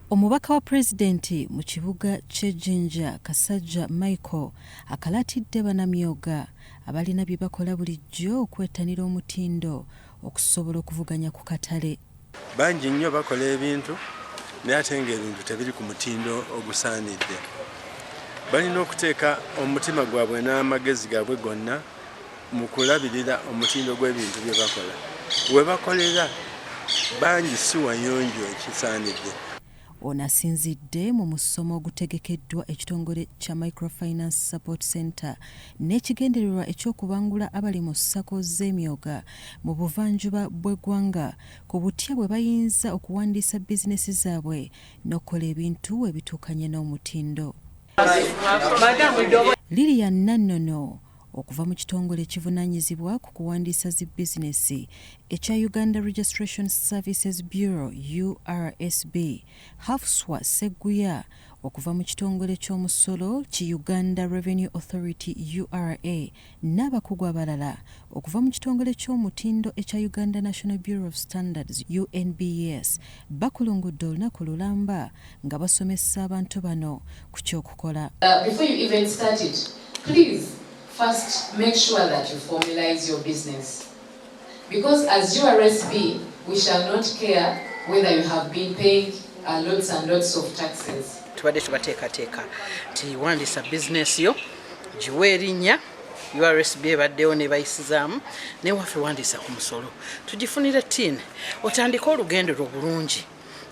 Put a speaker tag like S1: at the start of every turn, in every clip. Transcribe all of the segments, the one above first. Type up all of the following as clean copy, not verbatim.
S1: Omubaka wa Pulezidenti mu kibuga ky'Ejjinja Kasajja Michael akalaatidde bannamyoga abalina bye bakola bulijjo okwettanira omutindo okusobola okuvuganya ku katale.
S2: Bangi nnyo bakola ebintu naye ate ng'ebintu tebiri ku mutindo ogusaanidde. Balina okuteeka omutima gwabwe n'amagezi gaabwe gonna mu kulabirira omutindo gw'ebintu bye bakola. We bakolera bangi si wayonjo ekisaanidde.
S1: Ono asinzidde mu musomo ogutegekeddwa ekitongole kya Microfinance Support Center n'ekigendererwa eky'okubangula abali mu ssako z'emyoga mu buvanjuba bw'eggwanga ku butya bwe bayinza okuwandiisa bizinesi zaabwe n'okukola ebintu ebituukanye n'omutindo. Lilian Nannono okuva mu kitongole ekivunaanyizibwa ku kuwandiisa zi bizinesi ekya Uganda Registration Services Bureau URSB, Hafswa Seguya okuva mu kitongole ky'omusolo ki Uganda Revenue Authority URA n'abakugu abalala okuva mu kitongole ky'omutindo ekya Uganda National Bureau of Standards UNBS bakulungudde olunaku lulamba nga basomesa abantu bano ku ky'okukola.
S3: Before you even start it, please first, make sure that you formalize your business. Because as URSB, we shall not care whether you have been paying lots and lots of taxes.
S4: Tubadde tubateekateeka nti wandiisa bizinesi yo giwe erinnya URSB ebaddewo ne bayisizaamu ne waffe wandiisa ku musolo tugifunire ttini otandika olugendo lwo bulungi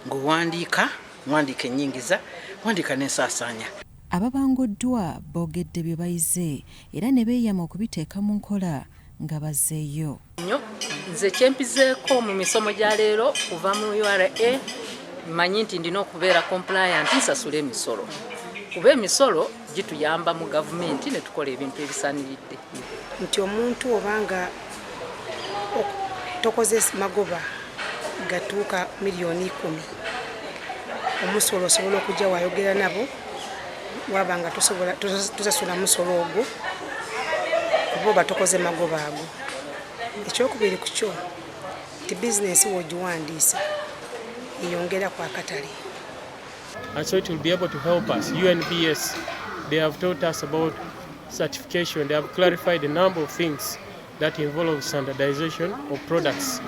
S4: ng'owandiika ennyingiza wandiika n'ensaasaanya.
S1: Ababanguddwa boogedde bye bayize era ne beeyama okubiteeka mu nkola nga bazzeeyo.
S5: Nze kyempizeeko mu misomo gya leero kuva mu URA mmanyi nti ndina okubeera compliant nsasula emisolo. Kuba emisolo gituyamba mu gavumenti ne tukola ebintu ebisaaniridde.
S6: Nti omuntu obanga tokoze magoba gatuuka miliyoni 10 omusolo osobola okujja wayogera nabo wabanga tusasula musolo ogwo kuba batukoze magoba ago. Ekyokubiri ku kyo ti bizinesi wogiwandiisa eyongera ku akatale.
S7: And so it will be able to help us. UNBS, they have taught us about certification. They have clarified a number of things that involve standardization of products.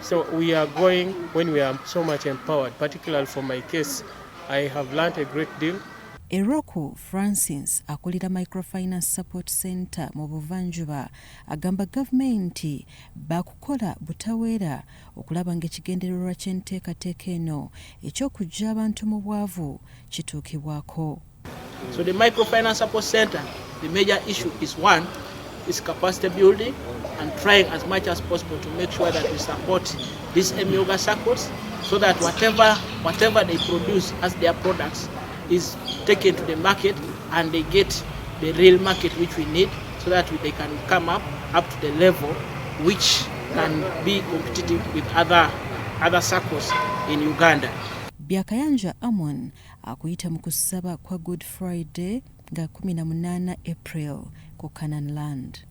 S7: So we are going when we are so much empowered, particularly for my case. I have learned a great deal.
S1: Eroku Francis akulira Microfinance Support Center mu buvanjuba agamba gavumenti bakukola butaweera okulaba ng'ekigendererwa ky'enteekateeka eno eky'okujja abantu mu bwavu kituukibwako.
S4: So the Microfinance Support Center, the major issue is one, is capacity building and trying as much as possible to make sure that we support these Myoga circles so that whatever they produce as their products is taken to the market and they get the real market which we need so that they can come up to the level which can be competitive with other circles in Uganda.
S1: Byakayanja Amon akuyita mu kusaba kwa Good Friday nga 18 April ku Canaan Land.